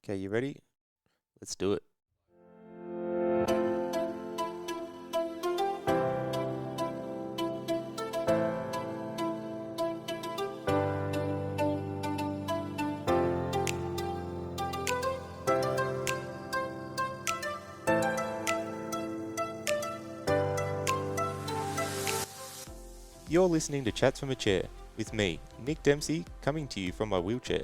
Okay, you ready? Let's do it. You're listening to Chats from a Chair with me, Nick Dempsey, coming to you from my wheelchair.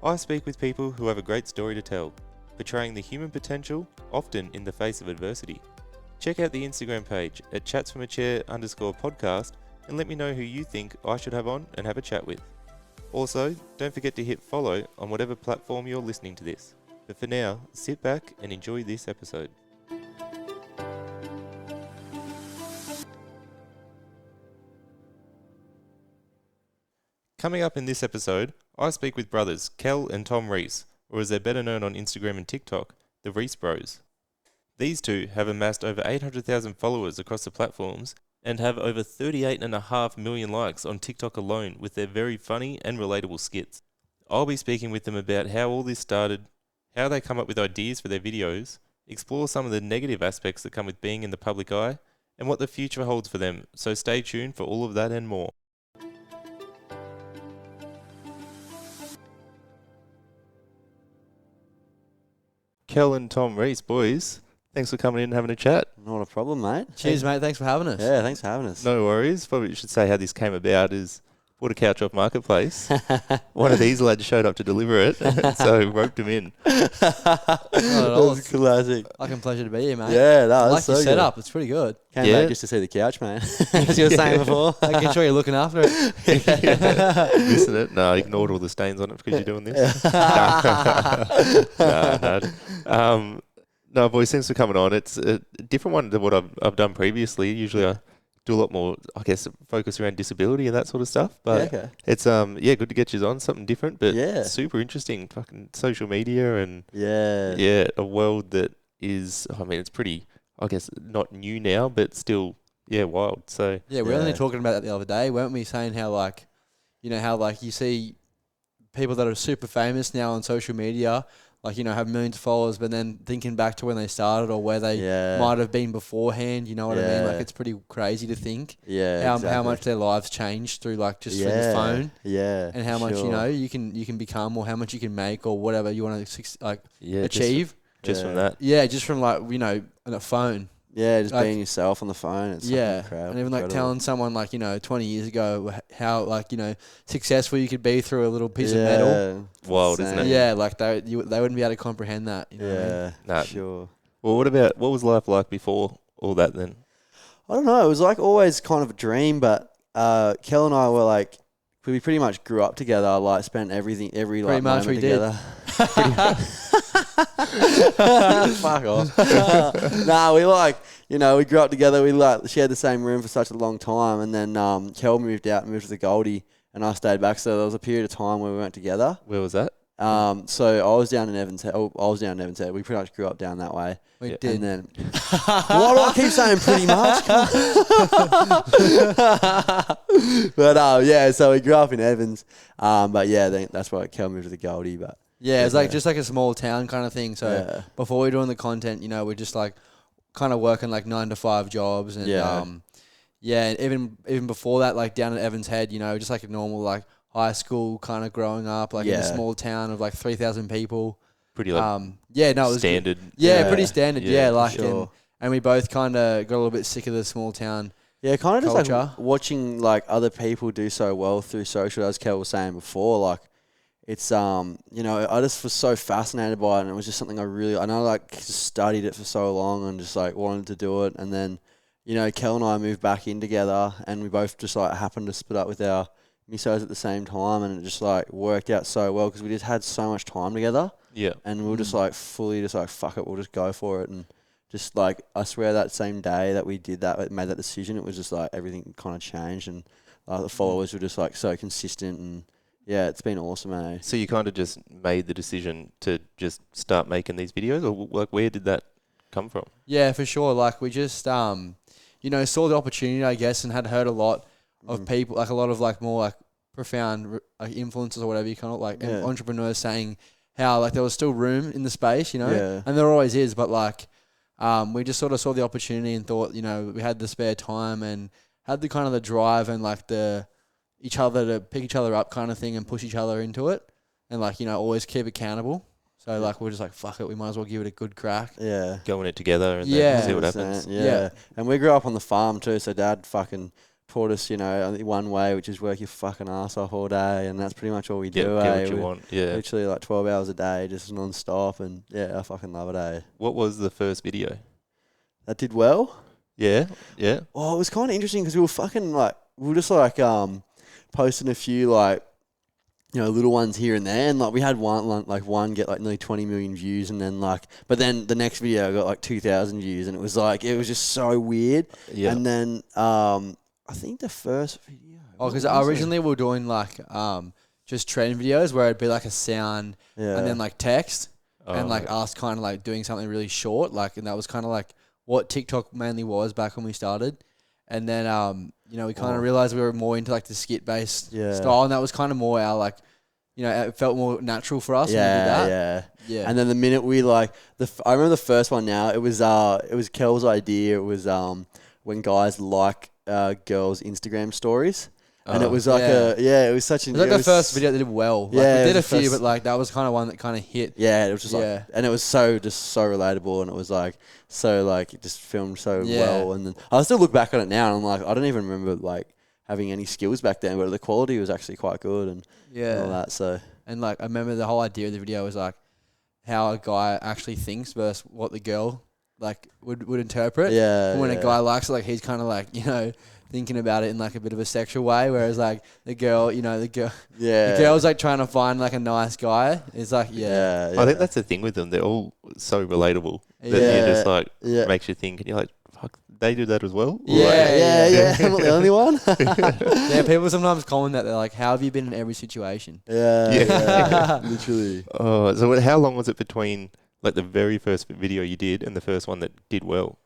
I speak with people who have a great story to tell, portraying the human potential, often in the face of adversity. Check out the Instagram page at chatsfromachair_podcast and let me know who you think I should have on and have a chat with. Also, don't forget to hit follow on whatever platform you're listening to this. But for now, sit back and enjoy this episode. Coming up in this episode, I speak with brothers Kell and Tom Reese, or as they're better known on Instagram and TikTok, the ReeseBro's. These two have amassed over 800,000 followers across the platforms and have over 38.5 million likes on TikTok alone with their very funny and relatable skits. I'll be speaking with them about how all this started, how they come up with ideas for their videos, explore some of the negative aspects that come with being in the public eye, and what the future holds for them, so stay tuned for all of that and more. Kell and Tom Reese, boys, thanks for coming in and having a chat. Not a problem, mate. Cheers, mate. Thanks for having us. Yeah, thanks for having us. No worries. Probably should say how this came about is bought a couch off Marketplace. One of these lads showed up to deliver it, so roped him in. Not at all. That's classic. Like a pleasure to be here, mate. Yeah, I no, like that's your so setup. It's pretty good. Came Yeah. back just to see the couch, man. As you were saying before. Making sure you're looking after it. Missing it? No, I ignored all the stains on it because you're doing this. No, boys, thanks for coming on. It's a different one to what I've done previously. Usually I do a lot more, I guess, focus around disability and that sort of stuff. But okay. it's good to get you on, something different, but Yeah. super interesting. Fucking social media and Yeah. a world that is, I mean, it's pretty, I guess, not new now, but still, wild. So Yeah, we were only talking about that the other day, weren't we? Saying how, like, how you see people that are super famous now on social media, like, have millions of followers, but then thinking back to when they started or where they might have been beforehand, you know what I mean? Like, it's pretty crazy to think how much their lives changed through, like, just through the phone. Yeah. And how much, you can become, or how much you can make, or whatever you want to, achieve. Just from that. Yeah, just from, like, on a phone. Yeah, just like, being yourself on the phone. It's incredible. And even like telling someone, like, 20 years ago how, like, successful you could be through a little piece of metal. Wild, isn't it? Yeah, like they wouldn't be able to comprehend that. You know what I mean? Nah. Sure. Well, what was life like before all that then? I don't know. It was like always kind of a dream, but Kell and I were like, we pretty much grew up together, like spent every like moment together. Fuck off. Nah, we we grew up together. We shared the same room for such a long time, and then Kell moved to the Goldie, and I stayed back. So there was a period of time where we weren't together. Where was that? So I was down in Evans Head. We pretty much grew up down that way. We did. And then, why do I keep saying pretty much? But so we grew up in Evans. But then that's why Kell moved to the Goldie. But yeah, it's like just like a small town kind of thing. So before we were doing the content, we're just like kind of working like 9 to 5 jobs, and and even before that, like down at Evans Head, just like a normal like high school kind of growing up, like in a small town of like 3,000 people. Pretty like it was standard. Pretty standard. Sure. And we both kind of got a little bit sick of the small town. Yeah, kind of just culture. like watching like other people do so well through social, as Kell was saying before. Like, it's I just was so fascinated by it, and it was just something I just studied it for so long and just like wanted to do it. And then, Kell and I moved back in together, and we both just like happened to split up with our missos at the same time, and it just like worked out so well because we just had so much time together. Yeah. And we were just like fully just like, fuck it, we'll just go for it. And just like, I swear that same day that we did that, made that decision, it was just like everything kind of changed, and the followers were just like so consistent, and yeah, it's been awesome, eh? So you kind of just made the decision to just start making these videos, or like where did that come from? Yeah, for sure. Like we just, saw the opportunity, I guess, and had heard a lot of people, like a lot of like more like profound like influencers or whatever you call it, like entrepreneurs saying how like there was still room in the space, you know, Yeah. and there always is, but like we just sort of saw the opportunity and thought, you know, we had the spare time and had the kind of the drive and like the each other to pick each other up kind of thing and push each other into it, and like, you know, always keep accountable. So like we're just like, fuck it, we might as well give it a good crack. Yeah. Go in it together and Yeah. then see what happens. Yeah. And we grew up on the farm too, so Dad fucking taught us, you know, only one way, which is work your fucking ass off all day, and that's pretty much all we do. Get what you want. Yeah. Literally like 12 hours a day, just non-stop, and yeah, I fucking love it, eh? What was the first video? That did well. Yeah. Yeah. Oh, it was kind of interesting because we were fucking like, we were just like posting a few like, you know, little ones here and there, and like we had one get like nearly 20 million views, and then like, but then the next video got like 2,000 views, and it was like, it was just so weird. Yeah. And then I think the first video. Oh, because what was it? originally we were doing like just trend videos where it'd be like a sound Yeah. and then like text and Oh. like us kind of like doing something really short, like, and that was kind of like what TikTok mainly was back when we started. And then you know, we kind of realized we were more into like the skit based style, and that was kind of more our like, you know, it felt more natural for us. When we did that. Yeah. And then the minute we like I remember the first one. Now it was Kell's idea. It was when guys like girls' Instagram stories. And it was like it was such an... It was like the first video that did well. Like, Yeah, we it did a was the few, first- but like that was kind of one that kind of hit. Yeah, it was just like... And it was so relatable, and it was like, so like, it just filmed so well. And then I still look back on it now, and I'm like, I don't even remember like having any skills back then, but the quality was actually quite good and all that, so... And like, I remember the whole idea of the video was like how a guy actually thinks versus what the girl like would interpret. Yeah. And when a guy likes it, like he's kind of like, you know, thinking about it in like a bit of a sexual way, whereas like the girl, you know, the girl's like trying to find like a nice guy. It's like, Yeah. I think that's the thing with them. They're all so relatable that you just like makes you think, and you're like, fuck, they do that as well. Yeah. I'm not the only one. Yeah, people sometimes comment that they're like, how have you been in every situation? Yeah. Literally. Oh, so how long was it between like the very first video you did and the first one that did well?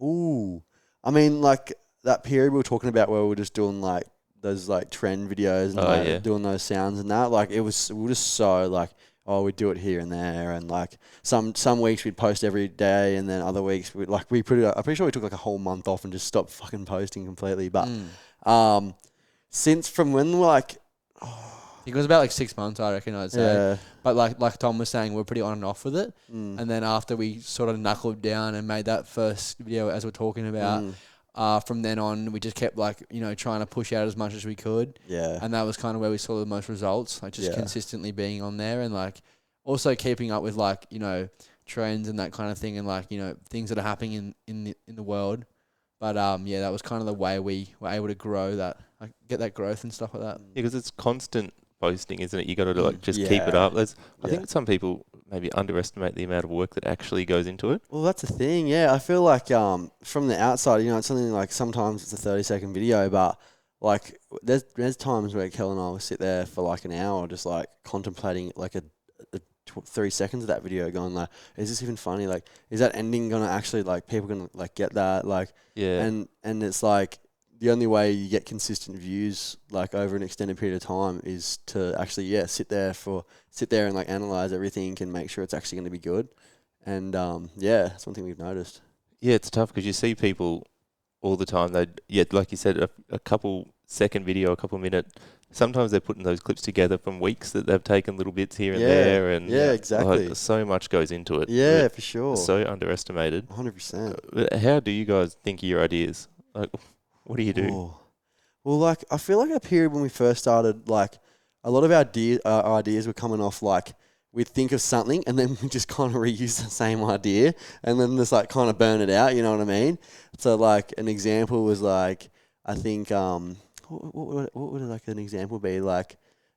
Ooh. I mean, like, that period we were talking about where we were just doing, like, those, like, trend videos and doing those sounds and that, like, we were just so, like, oh, we'd do it here and there, and, like, some weeks we'd post every day, and then other weeks, I'm pretty sure we took, like, a whole month off and just stopped fucking posting completely, but since from when, like... It was about like 6 months, I reckon, I'd say. Yeah. But like Tom was saying, we're pretty on and off with it. And then after we sort of knuckled down and made that first video, as we're talking about, from then on, we just kept like, you know, trying to push out as much as we could. Yeah. And that was kind of where we saw the most results, like just consistently being on there, and like also keeping up with like, you know, trends and that kind of thing, and like, you know, things that are happening in the world. But yeah, that was kind of the way we were able to grow that, like get that growth and stuff like that. Yeah, because it's constant posting, isn't it? You got to like just keep it up. I think some people maybe underestimate the amount of work that actually goes into it. Well, that's the thing. Yeah, I feel like from the outside, you know, it's something like sometimes it's a 30-second video, but like there's times where Kell and I will sit there for like an hour just like contemplating like a 3 seconds of that video, going like, is this even funny? Like, is that ending gonna actually like people gonna like get that? Like, and it's like, the only way you get consistent views like over an extended period of time is to actually sit there and like analyze everything and make sure it's actually going to be good. And that's one thing we've noticed. Yeah, it's tough because you see people all the time. Like you said, a couple second video, a couple minute. Sometimes they're putting those clips together from weeks that they've taken little bits here and there, and exactly. Like, so much goes into it. Yeah, for sure. It's so underestimated. 100%. How do you guys think of your ideas? Like, what do you do? Oh. Well, like, I feel like a period when we first started, like, a lot of our ideas were coming off, like, we'd think of something and then we just kind of reuse the same idea and then just, like, kind of burn it out, you know what I mean? So, like, an example was, like, I think, what would, like, an example be? Like,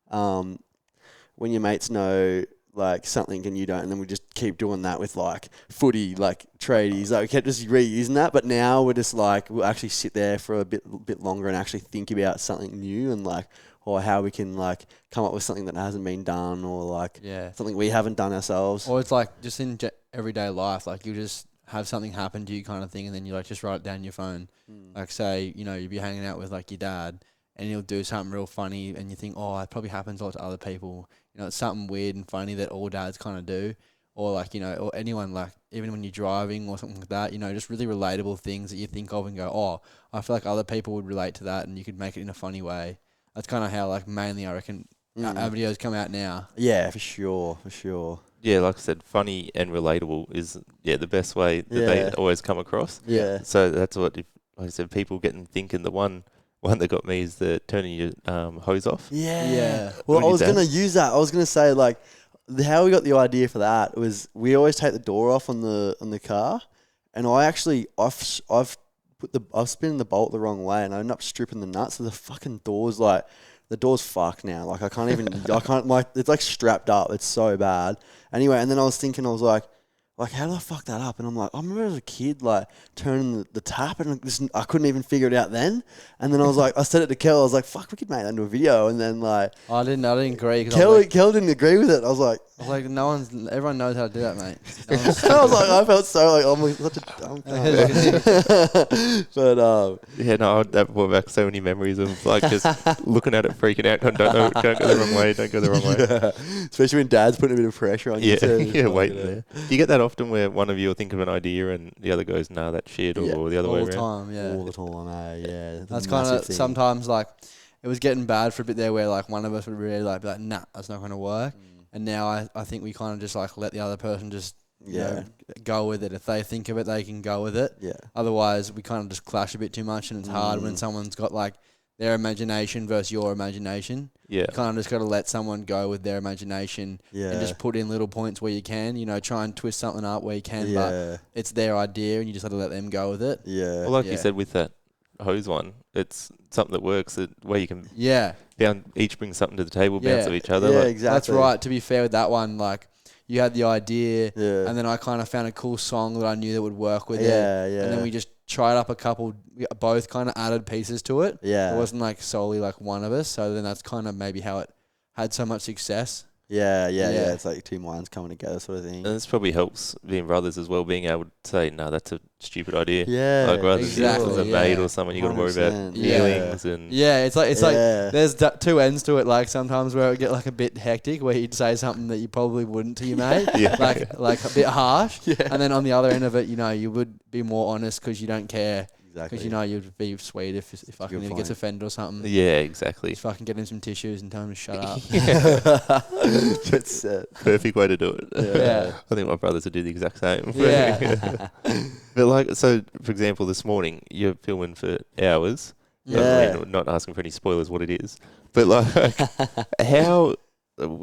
when your mates know... like something and you don't, and then we just keep doing that with like footy, like tradies. Like we kept just reusing that, but now we're just like, we'll actually sit there for a bit longer and actually think about something new and like, or how we can like come up with something that hasn't been done, or like something we haven't done ourselves. Or it's like just in everyday life, like you just have something happen to you kind of thing, and then you like just write it down on your phone. Like say, you know, you'd be hanging out with like your dad, and he'll do something real funny, and you think, oh, it probably happens a lot to other people. You know, it's something weird and funny that all dads kind of do, or like, you know, or anyone, like even when you're driving or something like that, you know, just really relatable things that you think of and go, oh, I feel like other people would relate to that, and you could make it in a funny way. That's kind of how, like, mainly I reckon our videos come out now. Yeah, for sure, for sure. Yeah, like I said, funny and relatable is the best way that they always come across. Yeah. So that's what, like I said, people get them thinking. The one that got me is the turning your hose off. Yeah. Well, I was going to use that. I was going to say, like, how we got the idea for that was we always take the door off on the car, and I've spun the bolt the wrong way, and I end up stripping the nuts, so the fucking door's like, the door's fucked now. Like, it's like strapped up. It's so bad. Anyway, and then I was thinking, I was like, how do I fuck that up? And I'm like, I remember as a kid, like, turning the tap, and I couldn't even figure it out then. And then I was like, I said it to Kell, I was like, fuck, we could make that into a video. And then, like... I didn't agree. Kell didn't agree with it. I was like... everyone knows how to do that, mate. I was like, I felt so like, I'm such a dumb guy. But, that brought back so many memories of, like, just looking at it, freaking out, don't go the wrong way, don't go the wrong way. Yeah. Especially when dad's putting a bit of pressure on you too. Yeah, waiting there. Do you get that often where one of you will think of an idea and the other goes, nah, that's shit, or the other way around? All the time, All the time, yeah. That's kind of sometimes, like, it was getting bad for a bit there where, like, one of us would really, like, be like, nah, that's not going to work. And now I think we kind of just, like, let the other person just you know, go with it. If they think of it, they can go with it. Yeah. Otherwise, we kind of just clash a bit too much, and it's hard when someone's got, like, their imagination versus your imagination. Yeah. You kind of just got to let someone go with their imagination and just put in little points where you can, you know, try and twist something up where you can, but it's their idea and you just got to let them go with it. Yeah. Well, like you said with that hose one, it's something that works where you can each bring something to the table, bounce off each other. Yeah, like, exactly. That's right. To be fair with that one, like, you had the idea and then I kind of found a cool song that I knew that would work with it. Yeah. And then we just tried up a couple, both kind of added pieces to it. Yeah. It wasn't like solely like one of us. So then that's kind of maybe how it had so much success. Yeah. It's like two minds coming together sort of thing. And this probably helps being brothers as well, being able to say, no, that's a stupid idea. Yeah. Like rather than as a mate or someone, you got to worry about feelings and... Yeah, it's like there's two ends to it, like sometimes where it get like a bit hectic, where you'd say something that you probably wouldn't to your mate, like a bit harsh. Yeah. And then on the other end of it, you know, you would be more honest because you don't care. Exactly. Because you know you'd be sweet if fucking he gets offended or something. Yeah, exactly. Just fucking get him some tissues and tell him to shut up. That's perfect way to do it. Yeah. I think my brothers would do the exact same. Yeah. But like, so for example, this morning you're filming for hours. Yeah. I mean, not asking for any spoilers what it is, but like,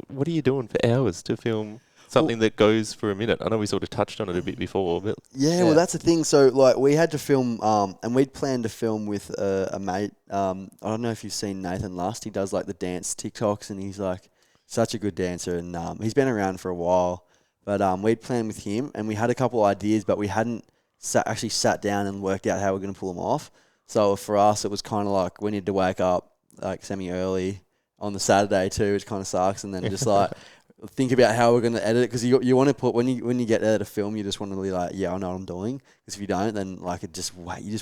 what are you doing for hours to film something that goes for a minute? I know we sort of touched on it a bit before, but... Yeah, well, that's the thing. So, like, we had to film, and we'd planned to film with a mate. I don't know if you've seen Nathan Lust. He does, like, the dance TikToks, and he's, like, such a good dancer, and he's been around for a while. But we'd planned with him, and we had a couple ideas, but we hadn't actually sat down and worked out how we're going to pull them off. So, for us, it was kind of like we needed to wake up, like, semi-early on the Saturday, too, which kind of sucks, and then just, like... think about how we're going to edit it, because you want to put when you get there to film, you just want to be like, I know what I'm doing, because if you don't, then like you just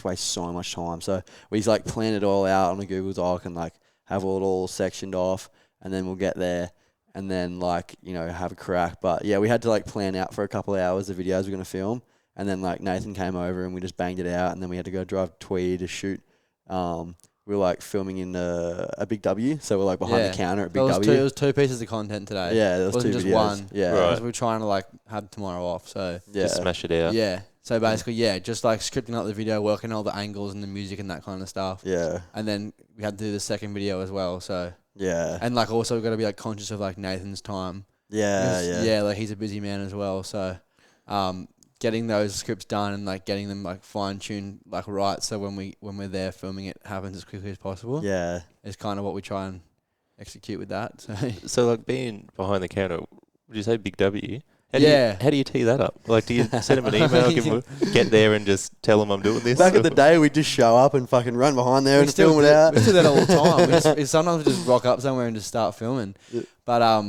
waste so much time. So we like plan it all out on a Google Doc and like have it all sectioned off, and then we'll get there and then like, you know, have a crack. But yeah, we had to like plan out for a couple of hours the videos we're going to film, and then like Nathan came over and we just banged it out, and then we had to go drive to Tweed to shoot. We were like filming in a Big W, so we're like behind the counter at Big W. It was two pieces of content today. Yeah, there was it wasn't two just videos. one. Yeah, because we were trying to like have tomorrow off, so just smash it out. Yeah, so basically, just like scripting up the video, working all the angles and the music and that kind of stuff. Yeah, and then we had to do the second video as well. So yeah, and like also we've got to be like conscious of like Nathan's time. Yeah, like he's a busy man as well. So, getting those scripts done and like getting them like fine tuned like right, so when we're there filming it happens as quickly as possible. Yeah, is kind of what we try and execute with that. So like being behind the counter, would you say Big W? How do you tee that up? Like, do you send him an email, get there and just tell him I'm doing this? Back in the day, we'd just show up and fucking run behind there and film it out. We do that all the time. Sometimes we just rock up somewhere and just start filming. Yeah. But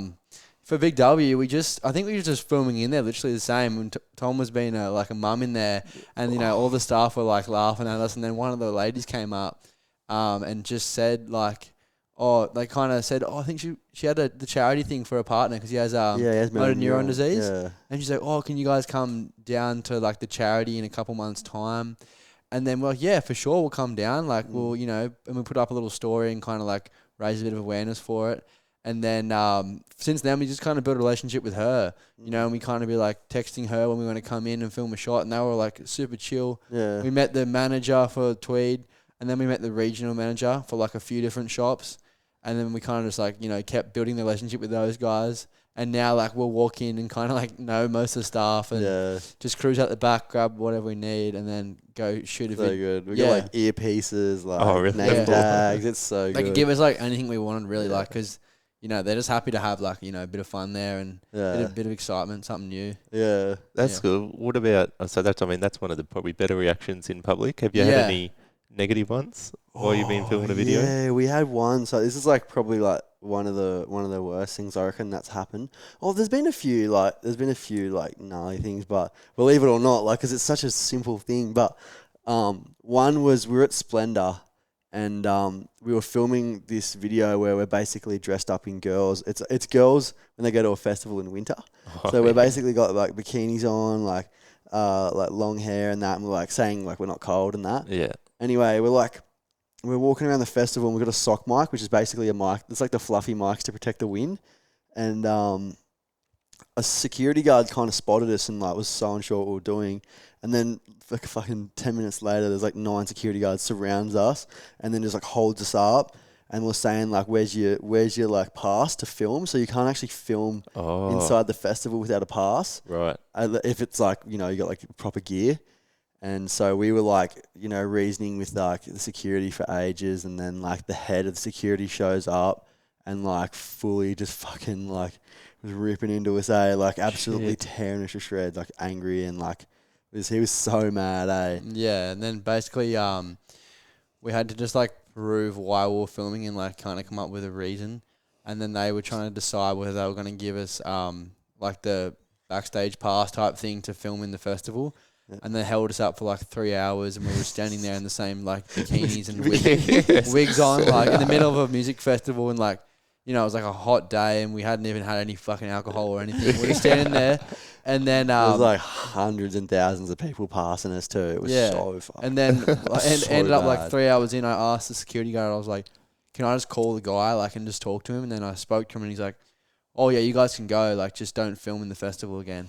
for Big W, I think we were just filming in there, literally the same. When Tom was being like a mum in there, and you know all the staff were like laughing at us, and then one of the ladies came up, and just said like, oh, they kind of said, oh, I think she had the charity thing for a partner because he has he has motor neuron disease. Yeah. And she's like, oh, can you guys come down to like the charity in a couple months' time? And then we're like, yeah, for sure, we'll come down. Like, we'll, you know, and we put up a little story and kind of like raise a bit of awareness for it. And then since then, we just kind of built a relationship with her, you know, and we kind of be like texting her when we want to come in and film a shot. And they were like super chill. Yeah. We met the manager for Tweed, and then we met the regional manager for like a few different shops. And then we kind of just like, you know, kept building the relationship with those guys. And now like we'll walk in and kind of like know most of the staff and just cruise out the back, grab whatever we need, and then go shoot a So video. good. We got like earpieces, like really? name tags. It's so good. They could give us like anything we wanted really, like, because, you know, they're just happy to have like, you know, a bit of fun there and a bit of excitement, something new. Yeah. That's good. What about, so that's, I mean, that's one of the probably better reactions in public. Have you had any negative ones while you've been filming a video? Yeah, we had one. So this is like probably like one of the worst things I reckon that's happened. Oh, there's been a few like gnarly things, but believe it or not, like, because it's such a simple thing. But one was we were at Splendor, and we were filming this video where we're basically dressed up in girls. It's girls when they go to a festival in winter. So we're basically got like bikinis on, like long hair and that, and we're like saying like we're not cold and that. Yeah. Anyway, we're walking around the festival and we've got a sock mic, which is basically a mic. It's like the fluffy mics to protect the wind. And a security guard kind of spotted us and like was so unsure what we were doing. And then like fucking 10 minutes later, there's like 9 security guards surrounds us and then just like holds us up. And we're saying like, where's your like pass to film? So you can't actually film inside the festival without a pass. Right. If it's like, you know, you got like proper gear. And so we were like, you know, reasoning with like the security for ages, and then like the head of the security shows up and like fully just fucking like was ripping into us, like absolutely tearing us to shreds, like angry, and like he was so mad, Yeah, and then basically we had to just like prove why we were filming and like kind of come up with a reason, and then they were trying to decide whether they were going to give us like the backstage pass type thing to film in the festival. And they held us up for like 3 hours, and we were standing there in the same like bikinis and wigs on, like in the middle of a music festival, and like, you know, it was like a hot day, and we hadn't even had any fucking alcohol or anything. We were standing there, and then there was like hundreds and thousands of people passing us too. It was so fun. And then ended up like 3 hours in, I asked the security guard, I was like, "Can I just call the guy like and just talk to him?" And then I spoke to him, and he's like, "Oh yeah, you guys can go. Like, just don't film in the festival again."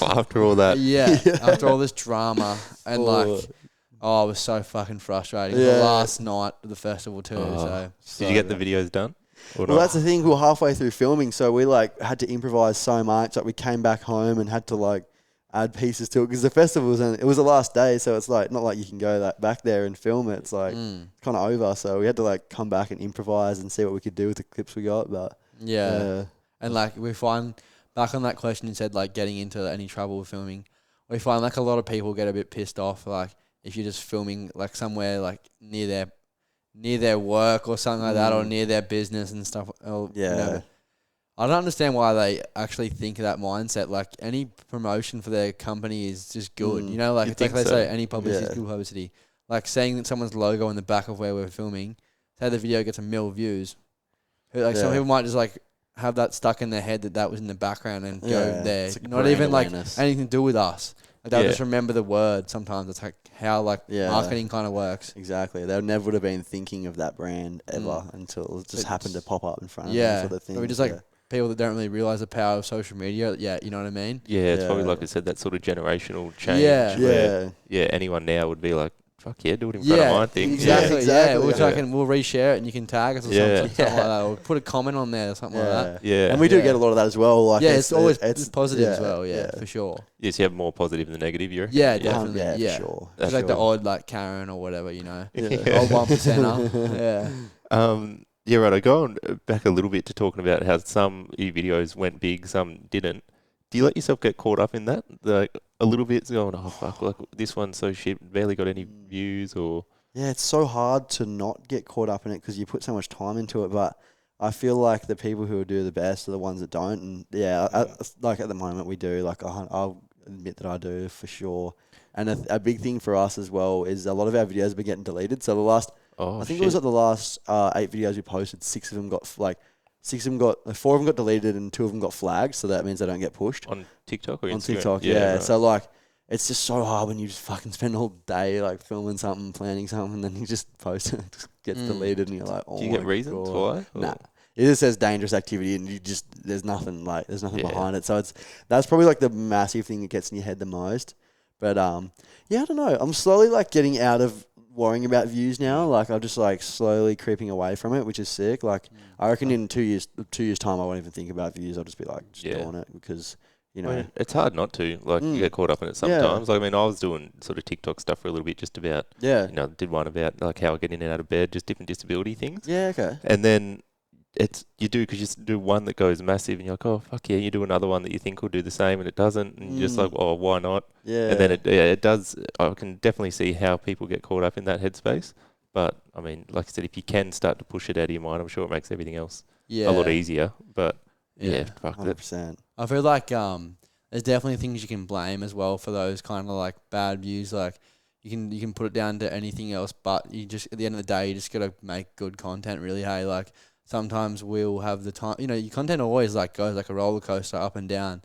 After all that. Yeah, after all this drama, and I was so fucking frustrating. It was the last night of the festival too. So did you get the videos done? Well, that's the thing. We were halfway through filming, so we like had to improvise so much. Like we came back home and had to like add pieces to it because the festival it was the last day, so it's like not like you can go back there and film it. It's like kind of over. So we had to like come back and improvise and see what we could do with the clips we got. But and like we find. Back on that question, you said like getting into any trouble with filming. We find like a lot of people get a bit pissed off, like if you're just filming like somewhere like near their work or something like that, or near their business and stuff. Or, you know, I don't understand why they actually think of that mindset. Like any promotion for their company is just good. You know, like they say any publicity is good publicity. Like saying that someone's logo in the back of where we're filming, say the video gets 1 million views. Like some people might just like have that stuck in their head that was in the background and go there. Not even awareness. Like anything to do with us. Like they'll just remember the word sometimes. That's like how like marketing kind of works. Exactly. They never would have been thinking of that brand ever until it just happened to pop up in front of them sort of thing. But we just like people that don't really realise the power of social media. Yeah, you know what I mean? Yeah, it's probably like I said, that sort of generational change. Yeah, anyone now would be like, fuck yeah, do it in front of my thing. Exactly. We'll reshare it and you can tag us or something like that, or put a comment on there or something like that. Yeah, and we do get a lot of that as well. Like it's always positive as well. Yeah, for sure. Yes, you have more positive than negative. You reckon? Yeah, definitely. Yeah, for sure. It's like the odd like Karen or whatever, you know, old 1%er. Yeah, right. I go on back a little bit to talking about how some videos went big, some didn't. Do you let yourself get caught up in that? Like a little bit going, oh fuck, like this one's so shit, barely got any views, or it's so hard to not get caught up in it because you put so much time into it. But I feel like the people who do the best are the ones that don't. And like at the moment we do. Like I'll admit that I do for sure. And a big thing for us as well is a lot of our videos have been getting deleted. So the last Oh, I think shit. it was at the last 8 videos we posted. 4 of them got deleted and 2 of them got flagged. So that means they don't get pushed On TikTok or on Instagram? TikTok. Yeah. Right. So like, it's just so hard when you just fucking spend all day like filming something, planning something, and then you just post it, and it just gets deleted, and you're like, oh Do you get my reasons God. why? Nah. Or- It just says dangerous activity, and there's nothing Yeah. behind it. So that's probably like the massive thing that gets in your head the most. But yeah, I don't know. I'm slowly like getting out of worrying about views now. Like I'm just like slowly creeping away from it, which is sick. Like I reckon in 2 years time, I won't even think about views. I'll just be like just doing it because you know. I mean, it's hard not to. Like, you get caught up in it Yeah. sometimes. Like, I mean, I was doing sort of TikTok stuff for a little bit just about, Yeah. did one about, like, how I get in and out of bed, just different disability things. Yeah. Okay. And then you do, because you do one that goes massive and you're like, oh, fuck yeah, you do another one that you think will do the same and it doesn't. And you're just like, oh, why not? Yeah. And then it does. I can definitely see how people get caught up in that headspace. But, I mean, like I said, if you can start to push it out of your mind, I'm sure it makes everything else a lot easier. But, yeah, fuck that. 100%. I feel like there's definitely things you can blame as well for those kind of like bad views. Like you can put it down to anything else, but you just at the end of the day you just gotta make good content. Really, hey, like sometimes we'll have the time. Your content always like goes like a roller coaster up and down.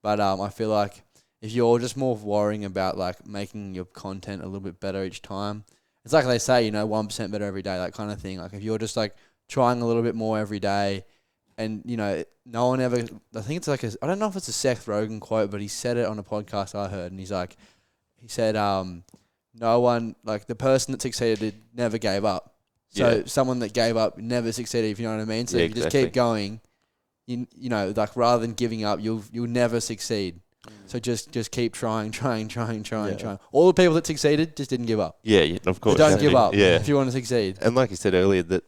But I feel like if you're just more worrying about like making your content a little bit better each time, it's like they say, 1% better every day, that kind of thing. Like if you're just like trying a little bit more every day. And, no one ever, I think it's like I don't know if it's a Seth Rogen quote, but he said it on a podcast I heard. And he said, no one, like the person that succeeded never gave up. So someone that gave up never succeeded, if you know what I mean. So if you just keep going, like rather than giving up, you'll never succeed. So just keep trying. All the people that succeeded just didn't give up. Yeah, of course. So don't give up Yeah. if you want to succeed. And like you said earlier, that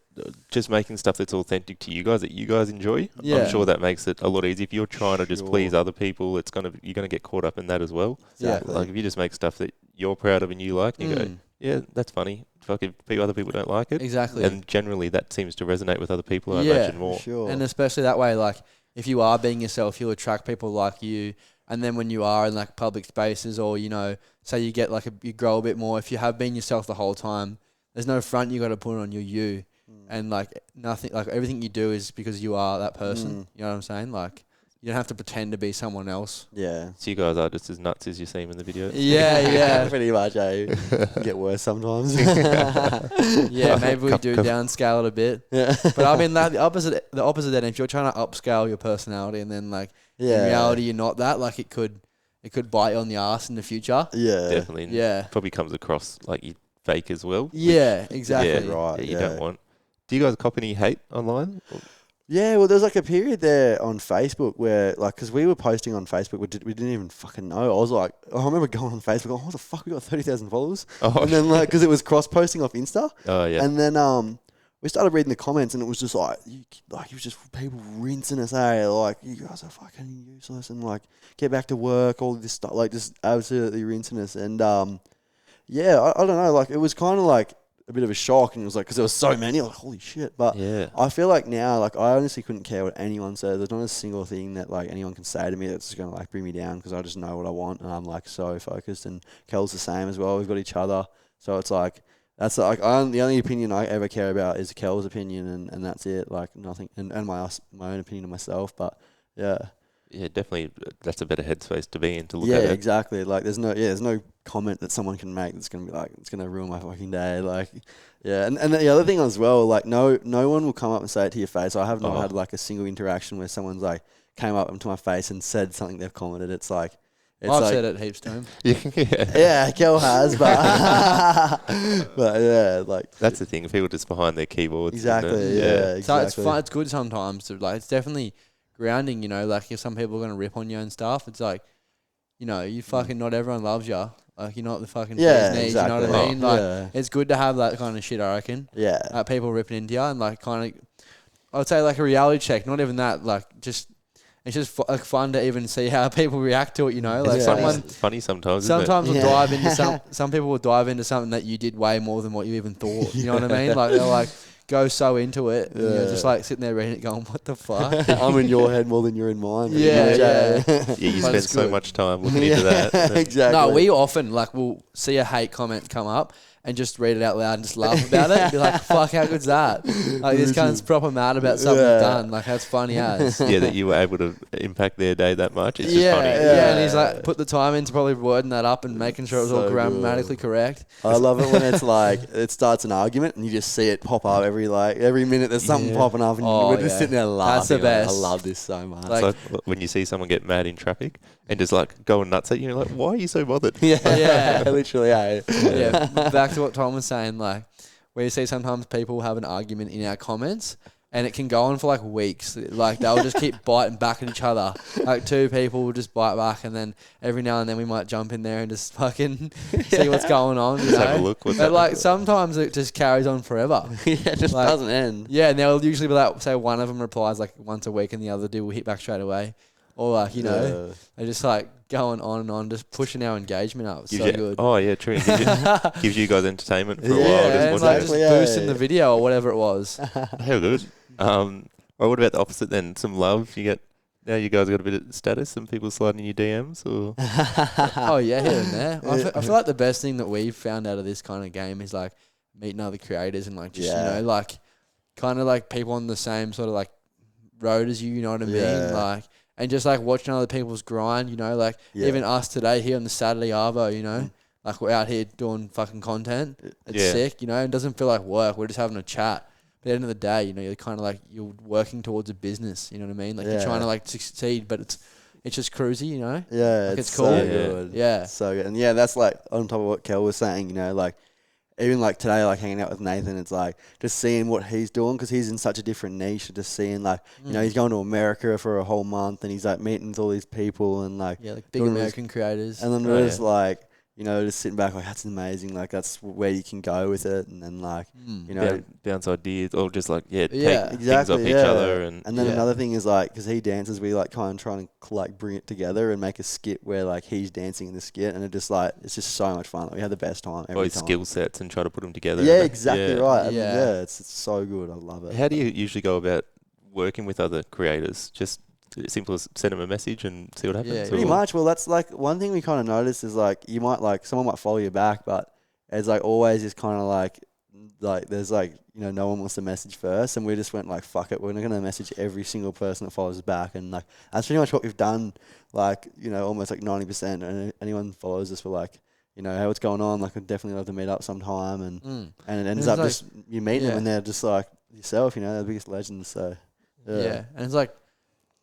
just making stuff that's authentic to you guys, that you guys enjoy, Yeah. I'm sure that makes it a lot easier. If you're trying to just please other people, you're gonna get caught up in that as well. Exactly. Like if you just make stuff that you're proud of and you like, and you go, yeah, that's funny. Fuck, if other people don't like it. Exactly. And generally that seems to resonate with other people, I Yeah, imagine more. For sure. And especially that way, like if you are being yourself, you'll attract people like you. And then when you are in like public spaces or, say you get like you grow a bit more, if you have been yourself the whole time, there's no front you got to put on you. And like nothing, like everything you do is because you are that person. You know what I'm saying? Like you don't have to pretend to be someone else. Yeah. So you guys are just as nuts as you seem in the videos. Yeah. Pretty much, eh? Get worse sometimes. Yeah, maybe we do downscale it a bit. Yeah. But I mean, the opposite then, if you're trying to upscale your personality and then like in reality you're not that, like it could bite you on the ass in the future. Yeah. Definitely. Yeah. Probably comes across like you fake as well. Yeah, exactly. Yeah, Right, you don't want. Do you guys cop any hate online? Yeah, well, there's like a period there on Facebook where, like, because we were posting on Facebook, we didn't even fucking know. I was like, I remember going on Facebook, what the fuck, we got 30,000 followers? Oh, and then, like, because it was cross-posting off Insta. Oh, yeah. And then we started reading the comments, and it was just like, it was just people rinsing us, like, you guys are fucking useless, and, like, get back to work, all this stuff, like, just absolutely rinsing us. And, yeah, I don't know, like, it was kind of like a bit of a shock, and it was like, because there was so many, like, holy shit. But Yeah. I feel like now, like, I honestly couldn't care what anyone says. There's not a single thing that, like, anyone can say to me that's going to, like, bring me down, because I just know what I want, and I'm, like, so focused. And Kell's the same as well. We've got each other. So it's like, that's like, the only opinion I ever care about is Kell's opinion, and that's it. Like, nothing, and my own opinion of myself. But yeah. Yeah, definitely. That's a better headspace to be in to look Yeah, at it. exactly. Like, there's no comment that someone can make that's gonna be like, it's gonna ruin my fucking day. Like, yeah, and the other thing as well, like, no one will come up and say it to your face. I have not had like a single interaction where someone's like came up to my face and said something they've commented. It's like, I've said it heaps to him. yeah, Kell has, but but yeah, like, That's the thing. People just behind their keyboards. exactly. Yeah, So exactly. it's fun. It's good sometimes to like. It's definitely grounding. Like if some people are gonna rip on you and stuff, it's like, you fucking not everyone loves you. Like you're not the fucking Yeah, bee's knees. exactly. You know what I mean? Like Yeah. it's good to have that kind of shit. I reckon. Yeah. People ripping into you and like kind of, I would say like a reality check. Not even that. Like just. It's just like fun to even see how people react to it, Like It's someone, funny sometimes. Isn't sometimes will Yeah. dive into some people will dive into something that you did way more than what you even thought. You know what I mean? Like they'll like go so into it, and you're just like sitting there reading it, going, "What the fuck?" I'm in your head more than you're in mine. Yeah. Yeah, you But spend it's so good. much time looking into that. exactly. No, we often like we'll see a hate comment come up, and just read it out loud and just laugh about it and be like, fuck, how good's that? Like, this cunt's proper mad about something Yeah. done. Like, that's funny as. Yeah, that you were able to impact their day that much. It's just Yeah, funny. yeah, and he's like put the time into probably wording that up and making sure it was all So grammatically correct. I love it when it's like it starts an argument and you just see it pop up every minute. There's something Yeah. popping up and we're just sitting there laughing. That's the best. I love this so much. Like- It's like when you see someone get mad in traffic and just like going nuts at you, you're like, why are you so bothered? Yeah. literally. Yeah. Yeah, back to what Tom was saying, like, where you see sometimes people have an argument in our comments and it can go on for like weeks. Like, they'll just keep biting back at each other. Like, two people will just bite back, and then every now and then we might jump in there and just fucking see what's going on. You Just know? have a look. What's But like, happening. sometimes it just carries on forever. It just Like- doesn't end. Yeah, and they'll usually be like, say one of them replies like once a week and the other dude will hit back straight away. Or like, you know, Yeah. they're just like going on and on, just pushing our engagement up. It's Gives so you- good. Oh yeah, true. Gives you guys entertainment for a Yeah, while. and Just like watching just Exactly, yeah. boosting the video or whatever it was. it. How good. Well, what about the opposite then? Some love. You get now. You guys got a bit of status. Some people sliding in your DMs or Oh yeah, here and there. I feel like the best thing that we've found out of this kind of game is like meeting other creators and like just Yeah. you know like kind of like people on the same sort of like road as you. You know what I mean? Yeah. Like and just like watching other people's grind. You know, like Yeah. even us today here on the Saturday Arvo. You know. Like, we're out here doing fucking content. It's Yeah. sick, you know. It doesn't feel like work. We're just having a chat. But at the end of the day, you know, you're kind of like, you're working towards a business. You know what I mean? Like, you're Yeah. trying to, like, succeed, but it's just cruisy, you know? Yeah, Like, it's it's cool. so Yeah. good. Yeah. It's so good. And yeah, that's like on top of what Kell was saying, you know, like even like today, like hanging out with Nathan, it's like just seeing what he's doing because he's in such a different niche. Just seeing like, you know, he's going to America for a whole month and he's like meeting with all these people and like, Yeah, like big doing all this- American creators. and then Oh, we're yeah. just like, you know, just sitting back like, that's amazing. Like that's where you can go with it. And then like, you know, bounce ideas or just like take Yeah. things exactly, off each yeah. other and then Yeah. another thing is like, because he dances, we like kind of trying to like bring it together and make a skit where like he's dancing in the skit, and it just like it's just so much fun. Like, we had the best time all every his time. skill sets and try to put them together. Yeah, and exactly yeah. right. And Yeah. yeah, it's so good. I love it. How do you usually go about working with other creators? Just simple as send them a message and see what happens. Yeah, Pretty or- much. Well, that's like one thing we kind of noticed is like you might like someone might follow you back, but it's like always is kind of like there's like, you know, no one wants to message first, and we just went like, fuck it, we're not gonna message every single person that follows us back, and like that's pretty much what we've done. Like, you know, almost like 90%. And anyone follows us, we're like, you know, hey, what's going on? Like, I'd definitely love to meet up sometime, and it ends it's up like- just you meeting them, yeah. and they're just like yourself, you know, they're the biggest legends. So Yeah. And it's like,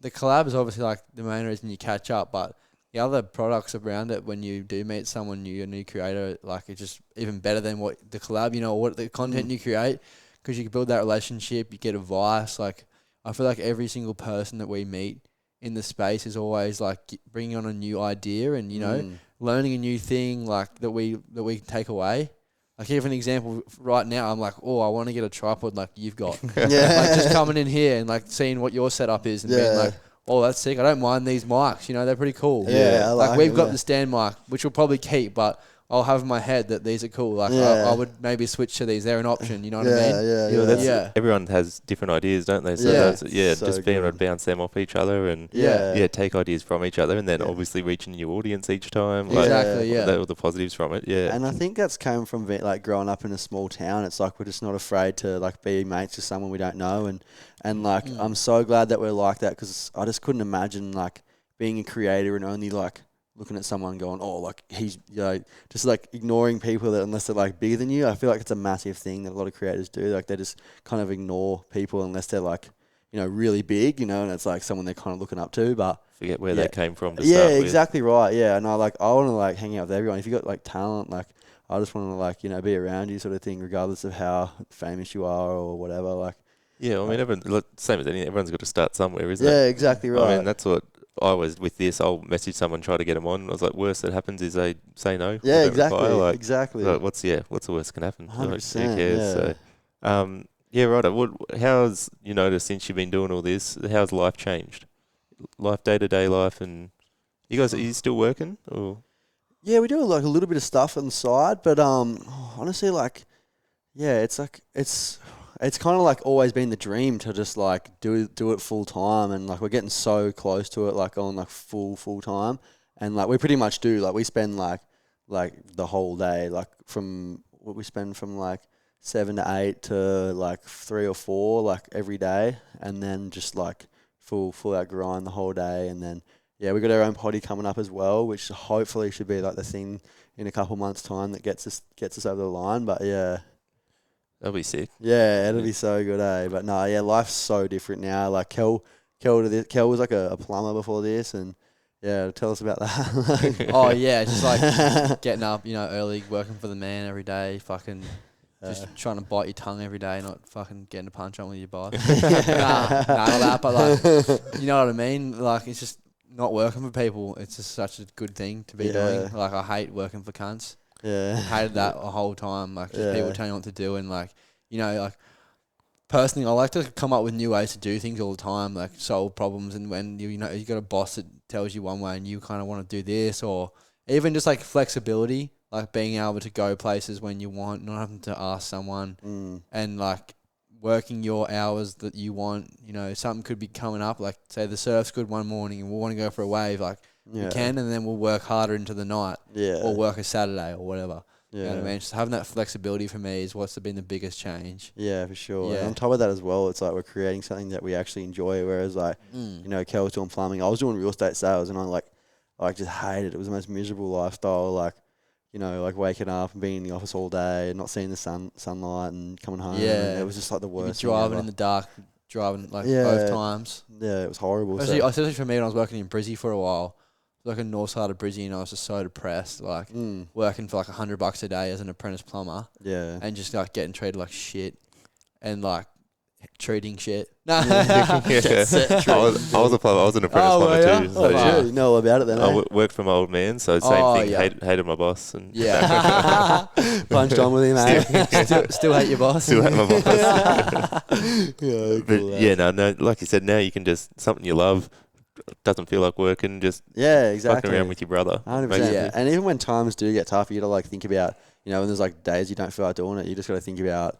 the collab is obviously like the main reason you catch up, but the other products around it, when you do meet someone new, a new creator, like it's just even better than what the collab, you know, what the content you create, because you can build that relationship, you get advice. Like, I feel like every single person that we meet in the space is always like bringing on a new idea and, you know, learning a new thing like that we take away. Like, even an example right now, I'm like, oh, I want to get a tripod like you've got. yeah, Like, just coming in here and like seeing what your setup is and being Yeah. like, oh, that's sick. I don't mind these mics. You know, they're pretty cool. Yeah, I Like, like we've it, got yeah. the stand mic, which we'll probably keep, but I'll have in my head that these are cool. Like, Yeah. I would maybe switch to these. They're an option. You know what I yeah, mean? yeah, Yeah, that's Yeah. everyone has different ideas, don't they? So Yeah. that's, So just being able to good. bounce them off each other and Yeah. take ideas from each other, and then Yeah. obviously reaching a new audience each time. Yeah. Exactly, yeah. all the positives from it. Yeah, And I think that's came from like growing up in a small town. It's like we're just not afraid to like be mates with someone we don't know, and like I'm so glad that we're like that, because I just couldn't imagine like being a creator and only like looking at someone going, oh, like he's, you know, just like ignoring people that unless they're like bigger than you. I feel like it's a massive thing that a lot of creators do. Like they just kind of ignore people unless they're like, you know, really big, you know, and it's like someone they're kind of looking up to, but. forget where Yeah. they came from to Yeah, start with. exactly right. Yeah, and I want to like hang out with everyone. If you got like talent, like I just want to like, you know, be around you, sort of thing, regardless of how famous you are or whatever. Like, Yeah, I mean, same as anything, everyone's got to start somewhere, isn't yeah, it? exactly right. I mean, that's what I was with this. I'll message someone, try to get them on. I was like, worst that happens is they say no. or yeah, don't exactly, reply. Like, exactly. like, what's the worst can happen? Like, who 100%, cares? yeah. So, yeah, right. How's you noticed since you've been doing all this? How's life changed? Life, day-to-day life, and you guys, are you still working? Or Yeah, we do like a little bit of stuff on the side, but honestly, like, yeah, it's like it's kind of like always been the dream to just like do it full time, and like we're getting so close to it, like on like full time, and like we pretty much do, like we spend like the whole day, like from what we spend from like 7 to 8 to like 3 or 4 like every day, and then just like full out grind the whole day, and then yeah, we got our own potty coming up as well, which hopefully should be like the thing in a couple months' time that gets us over the line. But yeah, That'll be sick. yeah, it'll be so good, eh? But no, yeah, life's so different now. Like Kell was like a plumber before this, and yeah, tell us about that. Oh yeah, just like getting up, early, working for the man every day, fucking just trying to bite your tongue every day, not fucking getting a punch on with your boss. Nah, not that, but like, you know what I mean? Like, it's just not working for people. It's just such a good thing to be doing. Like, I hate working for cunts. Yeah. Hated that the whole time. Like, just people telling you what to do, and like, like, personally, I like to come up with new ways to do things all the time, like solve problems. And when you got a boss that tells you one way and you kind of want to do this, or even just like flexibility, like being able to go places when you want, not having to ask someone, and like working your hours that you want. Something could be coming up, like say the surf's good one morning and we want to go for a wave, like we can, and then we'll work harder into the night, or work a Saturday or whatever. You know what I mean? Just having that flexibility for me is what's been the biggest change. Yeah, for sure. Yeah. And on top of that as well, it's like we're creating something that we actually enjoy. Whereas like, Kell was doing plumbing, I was doing real estate sales, and I just hated it. It was the most miserable lifestyle. Like, like waking up and being in the office all day and not seeing the sunlight and coming home. Yeah. And it was just like the worst. Driving in the dark, both times. Yeah, it was horrible. Especially for me when I was working in Brizzy for a while. Like a north side of Brizzy, and I was just so depressed, like working for like $100 a day as an apprentice plumber, and just like getting treated like shit, and like treating shit. No, I was a plumber. I was an apprentice plumber too. So yeah, you know all about it then. I worked for my old man, so same thing. Hated my boss, and punched on with him, mate. Still hate your boss. Still hate my boss. Cool, no, like you said, now you can just something you love. Doesn't feel like working, just fucking around with your brother. 100%. Yeah. And even when times do get tough, you got to like think about, when there's like days you don't feel like doing it, you just got to think about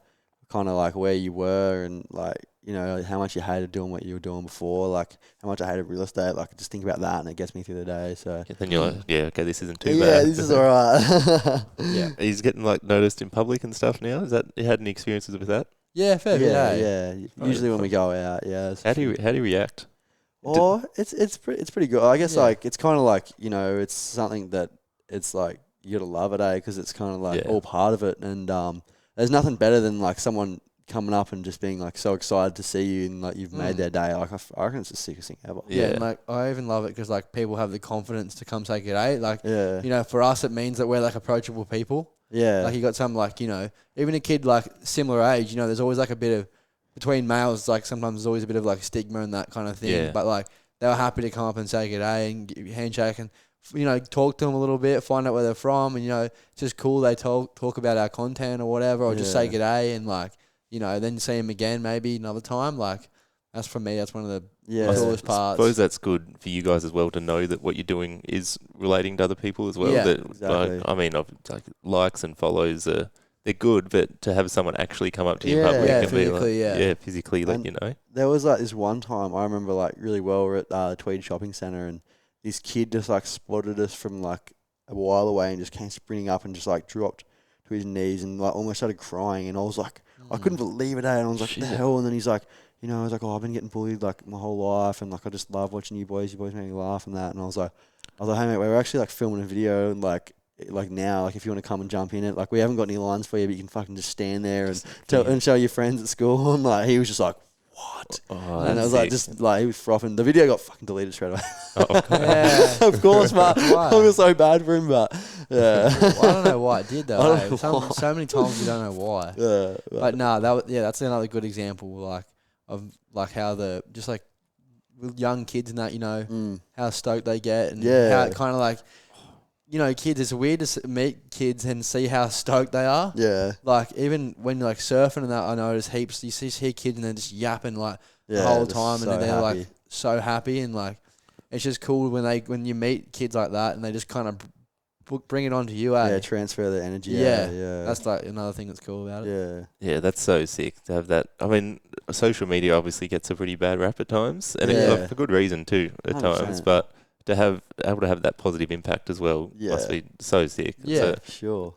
kind of like where you were and like, how much you hated doing what you were doing before, like how much I hated real estate. Like just think about that and it gets me through the day. So then you're like, okay, this isn't too bad. Yeah, this is all right. Yeah. He's getting like noticed in public and stuff now. Is that, you had any experiences with that? Yeah, fair. Yeah. Usually when we go out, How do you react? Oh, it's pretty good. I guess like it's kind of like it's something that it's like you gotta love it, because it's kind of like all part of it. And there's nothing better than like someone coming up and just being like so excited to see you and like you've made their day. Like I reckon it's the sickest thing ever. Yeah, and like I even love it because like people have the confidence to come say g'day. Like for us it means that we're like approachable people. Yeah, like you got some like even a kid like similar age. There's always like a bit of between males, like sometimes there's always a bit of like stigma and that kind of thing. Yeah. But like they were happy to come up and say g'day and give you a handshake and talk to them a little bit, find out where they're from, and it's just cool. They talk about our content or whatever, or just say g'day and like then see them again maybe another time. Like that's for me, that's one of the coolest parts. I suppose that's good for you guys as well to know that what you're doing is relating to other people as well. Yeah, that, exactly. I mean, like likes and follows they're good, but to have someone actually come up to you in public and be like, physically let you know. There was like this one time I remember like really well. We're at the Tweed Shopping Centre, and this kid just like spotted us from like a while away and just came sprinting up and just like dropped to his knees and like almost started crying. And I was like, I couldn't believe it, and I was like, what the hell? And then he's like, I was like, I've been getting bullied like my whole life, and like I just love watching you boys make me laugh and that. And I was like, hey mate, we're actually like filming a video and like now, like if you want to come and jump in it, like we haven't got any lines for you, but you can fucking just stand there and show your friends at school. And like he was just like, what? Oh, and I was like, just like he was frothing. The video got fucking deleted straight away. Of course, but I feel so bad for him. But yeah, I don't know why it did though. So many times you don't know why. Yeah, but no, that's another good example, like of like how just like with young kids and that, how stoked they get and how it kind of like. Kids, it's weird to meet kids and see how stoked they are. Yeah. Like, even when you're, like, surfing and that, I notice heaps, you see kids and they're just yapping, like, the whole time. And they're, like, so happy. And, like, it's just cool when you meet kids like that and they just kind of bring it onto you, eh? Yeah, transfer their energy. Yeah. That's, like, another thing that's cool about it. Yeah, that's so sick to have that. I mean, social media obviously gets a pretty bad rap at times. And for good reason, too, at 100%. Times. But to have able to have that positive impact as well must be so sick. Yeah, sure.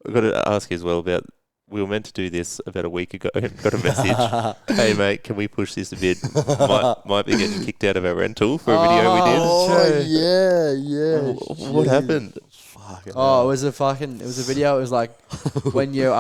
I've got to ask you as well about. We were meant to do this about a week ago. Got a message. Hey mate, can we push this a bit? Might be getting kicked out of our rental for a video we did. Oh yeah. What happened? Fucking Oh, hell. it was a video. It was like when you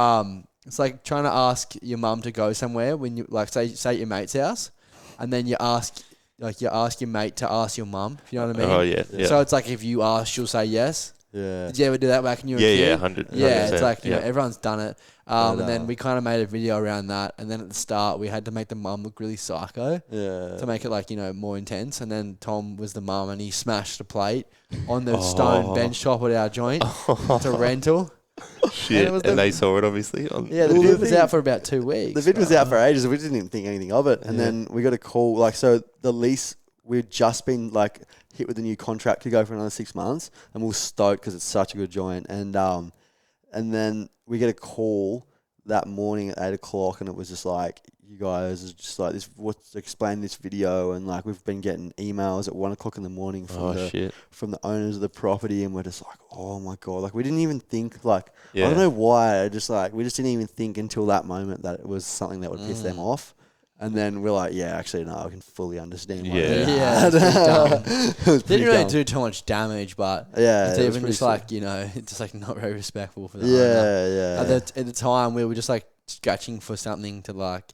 it's like trying to ask your mum to go somewhere when you like say at your mate's house, and then you ask your mate to ask your mum. If you know what I mean? Oh yeah. So it's like if you ask, she'll say yes. Yeah. Did you ever do that back when you were a Yeah, kid? 100. Yeah, it's 100%, like you know everyone's done it. But, And then we kind of made a video around that, and then at the start we had to make the mum look really psycho Yeah. to make it like more intense. And then Tom was the mum, and he smashed a plate on the stone bench top at our joint. It's a rental. Shit. And it was And they saw it obviously. Yeah, the Well, vid the was thing- out for about 2 weeks. The vid was out for ages. We didn't even think anything of it. And then we got a call. Like, so the lease, we'd just been like hit with a new contract to go for another 6 months, and we were stoked because it's such a good joint. And then we get a call that morning at 8 o'clock, and it was just like, you guys are just like this. What's explain this video? And like we've been getting emails at 1 o'clock in the morning from from the owners of the property, and we're just like, oh my god! Like we didn't even think like I don't know why. We just didn't even think until that moment that it was something that would piss them off. And then we're like, yeah, actually, no, I can fully understand why. Yeah, it's pretty dumb. It was pretty Didn't really dumb. do too much damage, but Yeah, it's it was even pretty just like it's just like not very respectful for the owner. Yeah. At the time, we were just like scratching for something to like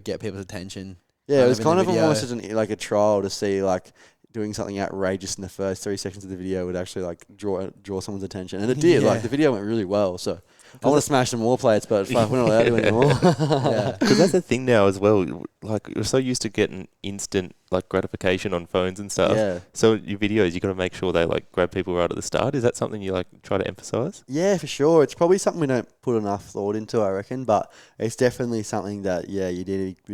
get people's attention. Yeah, it was in kind the of video. almost as like a trial to see like doing something outrageous in the first 3 seconds of the video would actually like draw someone's attention, and it did. Yeah. Like the video went really well. So I want to smash some more plates, but fuck, we're not allowed to anymore. Yeah. Because that's the thing now as well. Like we're so used to getting instant like gratification on phones and stuff. Yeah. So your videos, you got to make sure they like grab people right at the start. Is that something you like try to emphasize? Yeah, for sure. It's probably something we don't put enough thought into, I reckon. But it's definitely something that you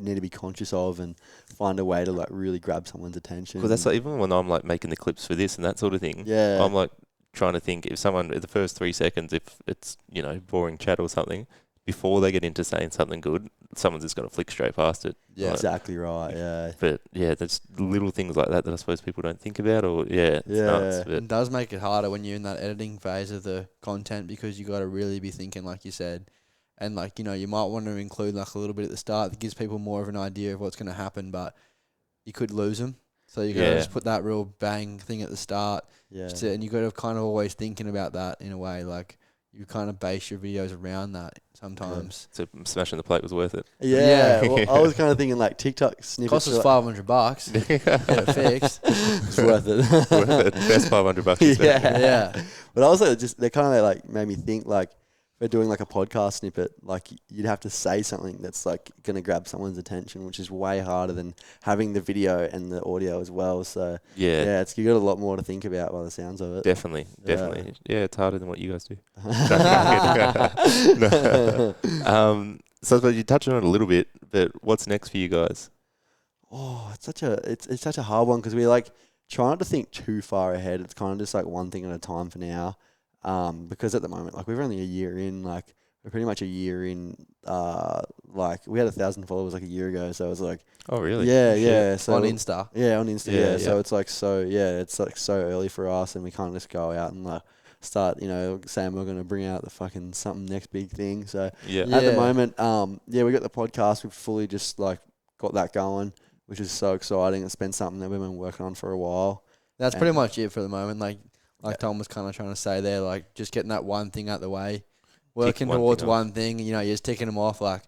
need to be conscious of and find a way to like really grab someone's attention. Because that's like, even when I'm like making the clips for this and that sort of thing. Yeah. I'm like trying to think if someone in the first 3 seconds, if it's boring chat or something, before they get into saying something good, someone's just going to flick straight past it. Yeah, Like, exactly right. Yeah. But yeah, there's little things like that I suppose people don't think about, or it's nuts. But It does make it harder when you're in that editing phase of the content because you got to really be thinking, like you said, and like you might want to include like a little bit at the start that gives people more of an idea of what's going to happen, but you could lose them. So you got to just put that real bang thing at the start. Yeah. And you got to kind of always thinking about that in a way, like you kind of base your videos around that sometimes. so smashing the plate was worth it. Yeah. Well, I was kind of thinking like TikTok snippets. Cost us $500. Get it fixed. It's worth it. Worth it. Best $500 you spent. Yeah. But also they kind of like made me think like if we're doing like a podcast snippet, like you'd have to say something that's like going to grab someone's attention, which is way harder than having the video and the audio as well. So Yeah. you got a lot more to think about by the sounds of it. Definitely. Yeah, it's harder than what you guys do. So I suppose you touched on it a little bit, but what's next for you guys? Oh, it's such a hard one because we like try not to think too far ahead. It's kind of just like one thing at a time for now. Because at the moment, like we're only a year in, like we're pretty much a year in. Like we had 1,000 followers like a year ago, so it was like, Oh, really? yeah. So On Insta. yeah, on Insta, Yeah, So yeah. it's like it's like so early for us, and we can't just go out and like start, saying we're gonna bring out the fucking something next big thing. So Yeah. at the Yeah. moment, we got the podcast. We've fully just like got that going, which is so exciting. It's been something that we've been working on for a while. That's pretty And- much it for the moment. Like Tom was kind of trying to say there, like just getting that one thing out the way, working one towards thing off. one thing. You're just ticking them off. Like,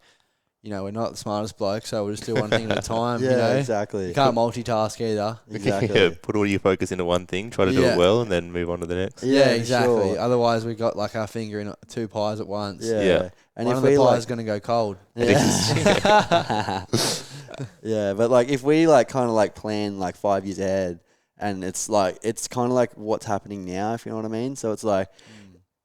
we're not the smartest bloke, so we'll just do one thing at a time. Yeah, You exactly. can't multitask either. Exactly. Yeah, put all your focus into one thing, try to do Yeah. it well, and then move on to the next. Yeah, exactly. sure. Otherwise, we got like our finger in 2 pies at once. Yeah. Yeah. And One if of the we pies like, going to go cold. yeah. Yeah, but like if we like kind of like plan like 5 years ahead, and it's kind of like what's happening now, if you know what I mean. So it's like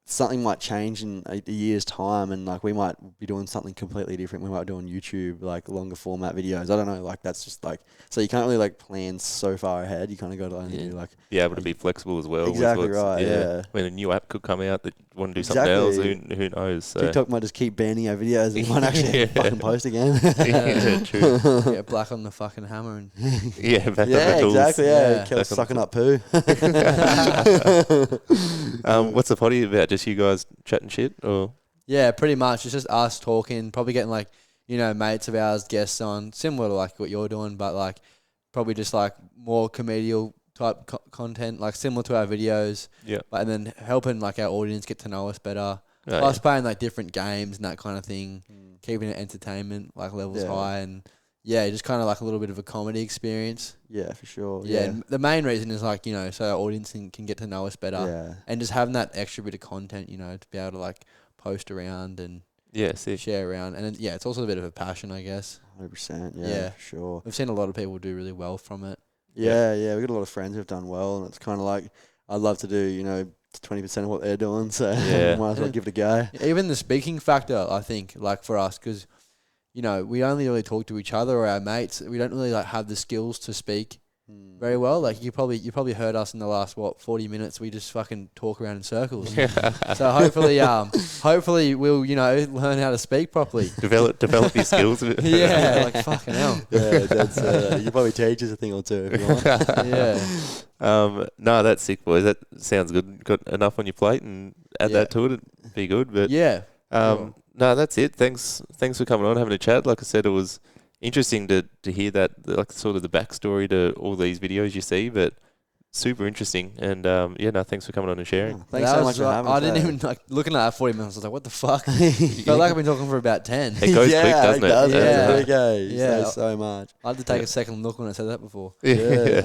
something might change in a year's time, and like we might be doing something completely different. We might be doing YouTube, like longer format videos. I don't know. Like that's just like, so you can't really like plan so far ahead. You kind of got to only do like Be able to be flexible as well. with exactly what's- right. Yeah. When a new app could come out that want to do something else. Who knows? So. TikTok might just keep banning our videos and won't actually fucking post again. Yeah, true. Get black on the fucking hammer and Yeah, back on the tools. Exactly. Yeah, Yeah. Kell's sucking up poo. What's the potty about? Just you guys chatting shit, or yeah, pretty much. It's just us talking, probably getting like, you know, mates of ours, guests on, similar to like what you're doing, but like probably just like more comedial type content, like similar to our videos. Yeah. And then helping like our audience get to know us better. Oh, Plus playing like different games and that kind of thing, keeping it entertainment like levels high, and just kind of like a little bit of a comedy experience. Yeah, for sure. Yeah, and the main reason is like, you know, so our audience can get to know us better. Yeah. And just having that extra bit of content, you know, to be able to like post around and sick. share around. And then, it's also a bit of a passion, I guess. 100%. Yeah. Yeah, for sure. We've seen a lot of people do really well from it. Yeah, we got a lot of friends who've done well, and it's kind of like I'd love to do, you know, 20% of what they're doing, so might as well give it a go. Even the speaking factor, I think, like for us, because, you know, we only really talk to each other or our mates. We don't really like have the skills to speak very well. Like you probably heard us in the last 40 minutes. We just fucking talk around in circles. So hopefully we'll, you know, learn how to speak properly. Develop your skills a bit. Yeah, like fucking hell. Yeah, that's you probably teach us a thing or two if you want. Yeah. No, that's sick, boys. That sounds good. Got enough on your plate and add that to it. It'd be good. But yeah. no, that's it. Thanks for coming on, having a chat. Like I said, it was interesting to hear that, like sort of the backstory to all these videos you see, but super interesting. And thanks for coming on and sharing. Thanks so much for having us. I didn't even like looking at that 40 minutes. I was like, what the fuck? Felt like I've been talking for about 10. It goes quick, doesn't it? There you go. You Yeah. say so much. I had to take a second look when I said that before. Yeah.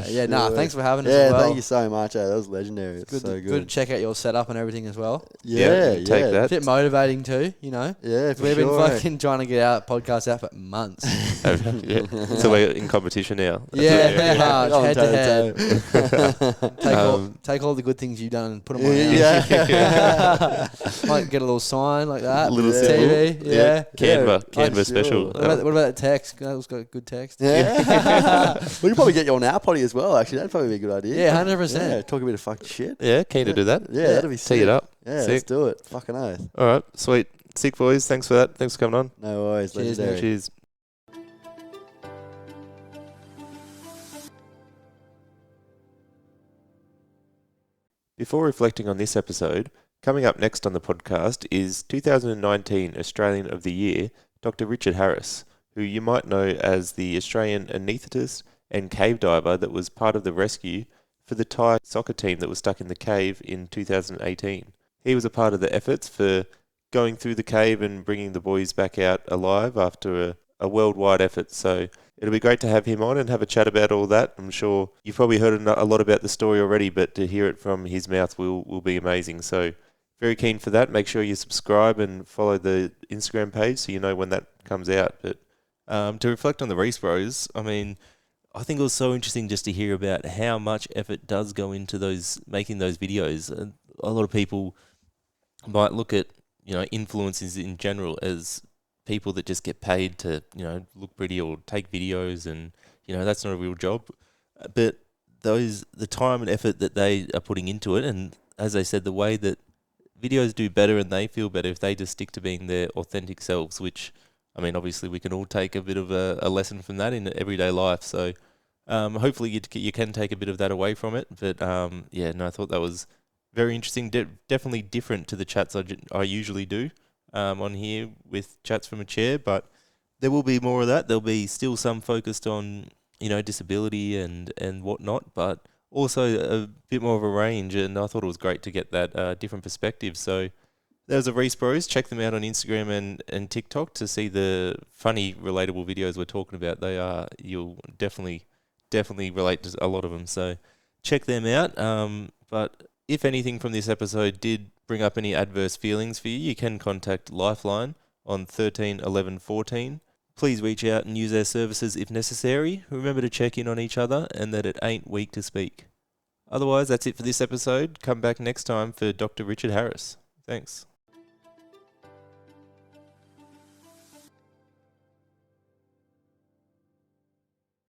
Thanks for having us as well. Thank you so much. That was legendary. It's so Good to good. check out your setup and everything as well. Take that. A bit motivating too, you know. Yeah, for We've been sure. fucking trying to get out podcasts out for months. So we're in competition now. Hard, On head toe to to head. Take all the good things you've done and put them on Might get a little sign like that. Little TV. Yeah. Canva special. What about that text? That was got good text. Yeah. We could probably get you on our potty as well, actually. That'd probably be a good idea. Yeah, 100%. Yeah, talk a bit of fucking shit. Yeah, keen to do that. Yeah, that'd be sick. Tee it up. Yeah, Sick. let's do it. Fucking oath. All right, sweet. Sick, boys. Thanks for that. Thanks for coming on. No worries. Cheers, Legendary. Cheers. Before reflecting on this episode, coming up next on the podcast is 2019 Australian of the Year, Dr. Richard Harris, who you might know as the Australian anaesthetist and cave diver that was part of the rescue for the Thai soccer team that was stuck in the cave in 2018. He was a part of the efforts for going through the cave and bringing the boys back out alive after a worldwide effort. So it'll be great to have him on and have a chat about all that. I'm sure you've probably heard a lot about the story already, but to hear it from his mouth will be amazing. So very keen for that. Make sure you subscribe and follow the Instagram page so you know when that comes out. But to reflect on the ReeseBro's, I mean, I think it was so interesting just to hear about how much effort does go into making those videos. And a lot of people might look at, you know, influencers in general as people that just get paid to, you know, look pretty or take videos, and, you know, that's not a real job. But the time and effort that they are putting into it, and as I said, the way that videos do better and they feel better if they just stick to being their authentic selves, which, I mean, obviously we can all take a bit of a lesson from that in everyday life. So hopefully you can take a bit of that away from it. But I thought that was very interesting. Definitely different to the chats I usually do on here with chats from a chair. But there will be more of that. There'll be still some focused on, you know, disability and whatnot, but also a bit more of a range. And I thought it was great to get that different perspective. So there's a ReeseBro's. Check them out on Instagram and TikTok to see the funny, relatable videos we're talking about. You'll definitely relate to a lot of them. So check them out. But if anything from this episode did bring up any adverse feelings for you, you can contact Lifeline on 13 11 14. Please reach out and use their services if necessary. Remember to check in on each other and that it ain't weak to speak. Otherwise, that's it for this episode. Come back next time for Dr. Richard Harris. Thanks.